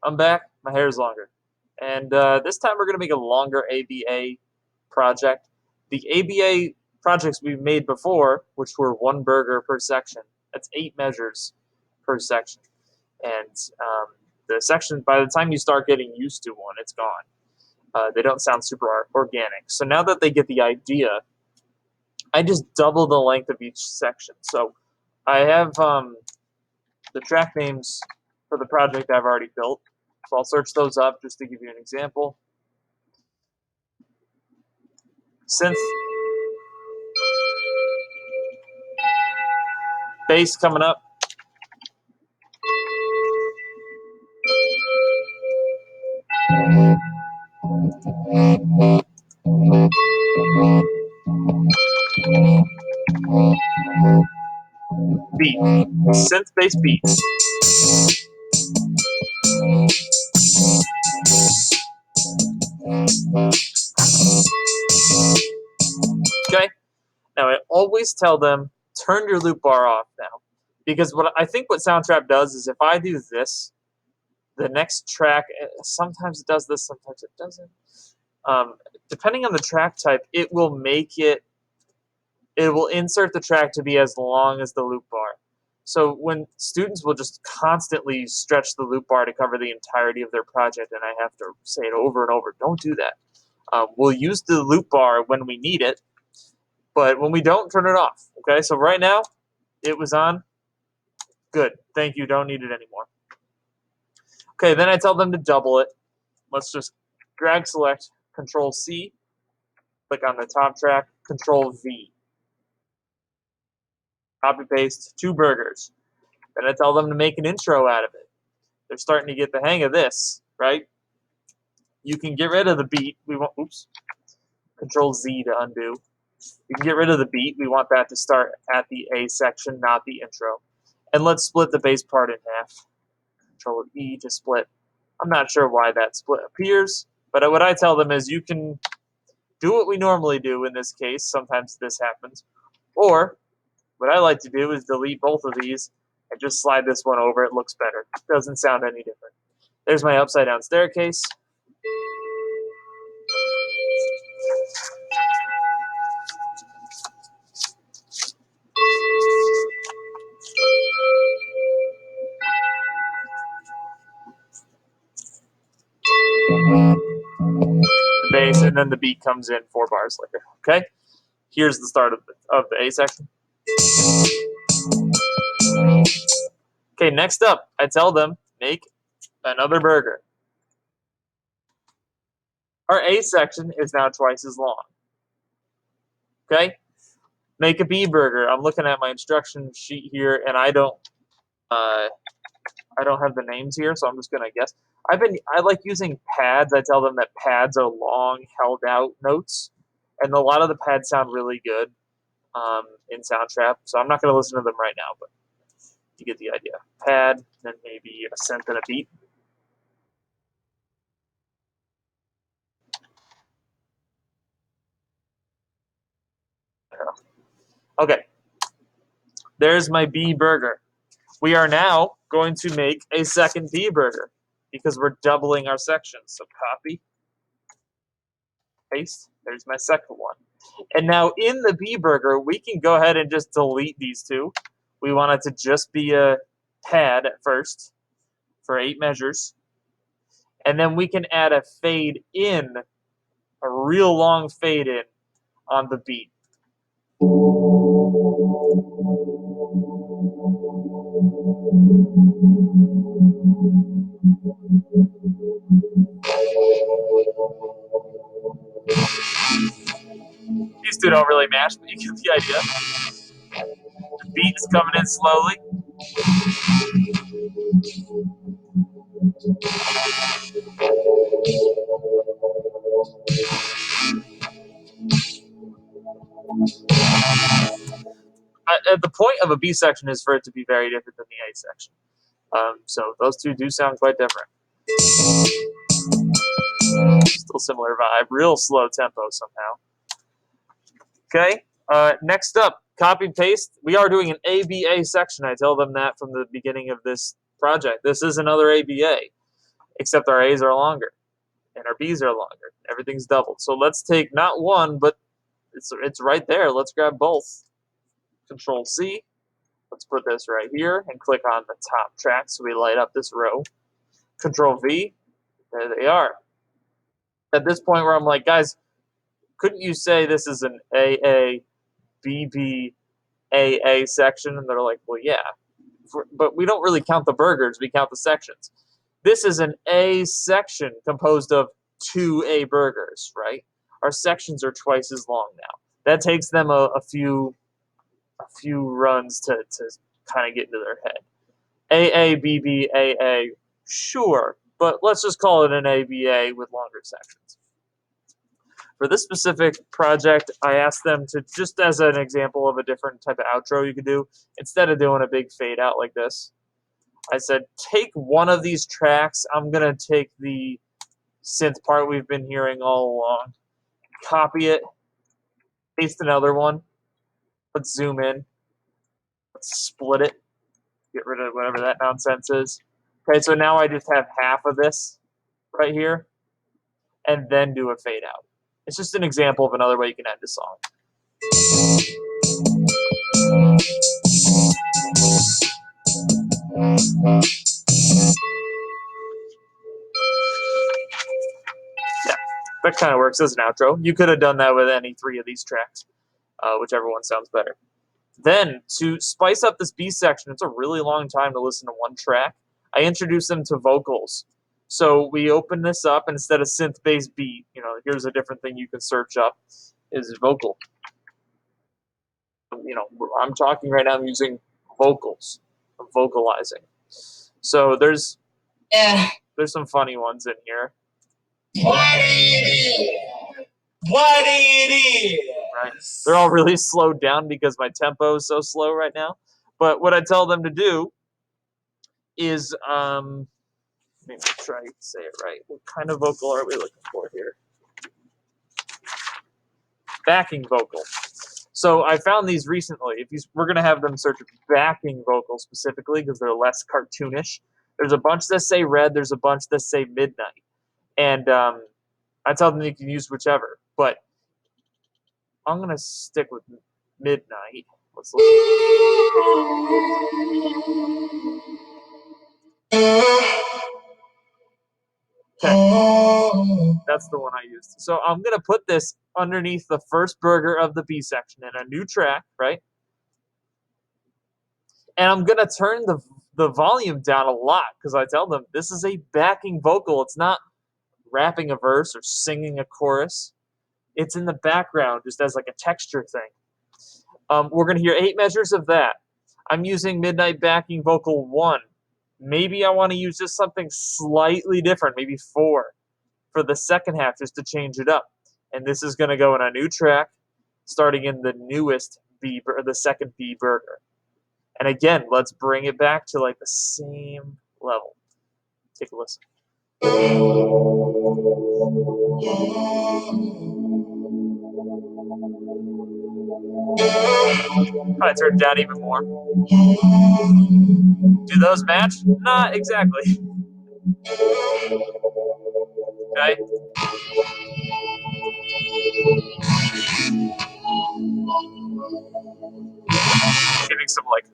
I'm back. My hair is longer. And this time we're going to make a longer ABA project. The ABA projects we've made before, which were one burger per section, that's 8 measures per section. And the section, by the time you start getting used to one, it's gone. They don't sound super organic. So now that they get the idea, I just double the length of each section. So I have the track names for the project I've already built. So I'll search those up just to give you an example. Synth, bass coming up. Beat, synth bass beat. Okay. Now I always tell them turn your loop bar off now, because what I think what SOUNDTRAP does is if I do this, the next track sometimes it does this, sometimes it doesn't. Depending on the track type, it will insert the track to be as long as the loop bar. So when students will just constantly stretch the loop bar to cover the entirety of their project, and I have to say it over and over, don't do that. We'll use the loop bar when we need it, but when we don't, turn it off. Okay, so right now, it was on. Good, thank you, don't need it anymore. Okay, then I tell them to double it. Let's just drag select, Control C, click on the top track, Control V. Copy paste 2 burgers. Then I tell them to make an intro out of it. They're starting to get the hang of this, right? You can get rid of the beat. Control Z to undo. You can get rid of the beat. We want that to start at the A section, not the intro. And let's split the bass part in half. Control E to split. I'm not sure why that split appears, but what I tell them is you can do what we normally do in this case. Sometimes this happens. Or what I like to do is delete both of these and just slide this one over. It looks better. It doesn't sound any different. There's my upside down staircase. The bass, and then the beat comes in 4 bars later. Okay? Here's the start of the A section. Okay, next up, I tell them, make another burger. Our A section is now twice as long. Okay? Make a B burger. I'm looking at my instruction sheet here, and I don't have the names here, so I'm just gonna guess. I like using pads. I tell them that pads are long, held out notes, and a lot of the pads sound really good in SOUNDTRAP. So I'm not gonna listen to them right now, but you get the idea. Pad, then maybe a synth and a beat. Okay, there's my B burger. We are now going to make a second B burger because we're doubling our sections. So copy, paste, there's my second one. And now in the B burger, we can go ahead and just delete these 2. We want it to just be a pad at first for 8 measures. And then we can add a fade in, a real long fade in on the beat. These 2 don't really match, but you get the idea. The beat is coming in slowly. The point of a B section is for it to be very different than the A section. So those 2 do sound quite different. Still similar vibe, real slow tempo somehow. Okay, next up, copy and paste. We are doing an ABA section. I tell them that from the beginning of this project. This is another ABA. except our A's are longer and our B's are longer. Everything's doubled. So let's take not one, but it's right there. Let's grab both. Control C. Let's put this right here and click on the top track so we light up this row. Control V. There they are. At this point where I'm like, guys, couldn't you say this is an AA, BB, AA section? And they're like, well, yeah. But we don't really count the burgers. We count the sections. This is an A section composed of 2 A burgers, right? Our sections are twice as long now. That takes them a few runs to kind of get into their head. AA, BB, AA, sure, but let's just call it an ABA with longer sections. For this specific project, I asked them to, just as an example of a different type of outro you could do, instead of doing a big fade out like this, I said, take one of these tracks. I'm going to take the synth part we've been hearing all along, copy it, paste another one, let's zoom in, let's split it, get rid of whatever that nonsense is. Okay, so now I just have half of this right here, and then do a fade out. It's just an example of another way you can end a song. Yeah, that kind of works as an outro. You could have done that with any 3 of these tracks, whichever one sounds better. Then, to spice up this B section, it's a really long time to listen to one track, I introduce them to vocals. So we open this up, and instead of synth-based beat, here's a different thing you can search up, is vocal. I'm talking right now, I'm using vocals. I'm vocalizing. So there's some funny ones in here. What it is? Right? They're all really slowed down because my tempo is so slow right now. But what I tell them to do is, let me try to say it right. What kind of vocal are we looking for here? Backing vocal. So I found these recently. We're going to have them search backing vocals specifically because they're less cartoonish. There's a bunch that say red. There's a bunch that say midnight. And I tell them you can use whichever. But I'm going to stick with midnight. Let's listen. Okay. That's the one I used. So I'm going to put this underneath the first burger of the B section in a new track, right? And I'm going to turn the volume down a lot because I tell them this is a backing vocal. It's not rapping a verse or singing a chorus. It's in the background just as like a texture thing. We're going to hear 8 measures of that. I'm using midnight backing vocal 1. Maybe I want to use just something slightly different, maybe 4 for the second half just to change it up. And this is going to go in a new track starting in the newest B, or the second B burger. And again, let's bring it back to like the same level. Take a listen. Probably turn it down even more. Do those match? Not exactly. Okay. Giving some like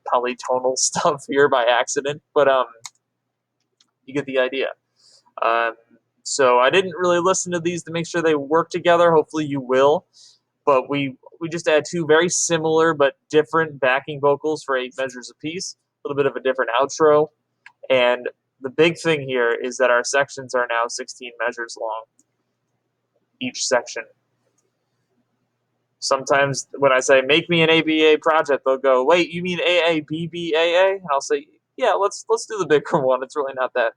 polytonal stuff here by accident, but you get the idea. So I didn't really listen to these to make sure they work together. Hopefully you will. But we just add 2 very similar but different backing vocals for 8 measures apiece. A little bit of a different outro. And the big thing here is that our sections are now 16 measures long, each section. Sometimes when I say, make me an ABA project, they'll go, wait, you mean AABBAA? And I'll say, yeah, let's do the bigger one. It's really not that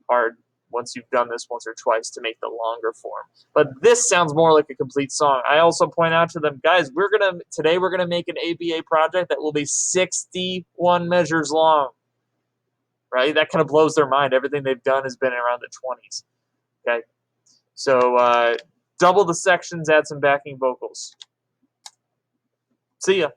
hard once you've done this once or twice to make the longer form. But this sounds more like a complete song. I also point out to them, guys, today we're gonna make an ABA project that will be 61 measures long. Right? That kind of blows their mind. Everything they've done has been around the 20s. Okay? So double the sections, add some backing vocals. See ya.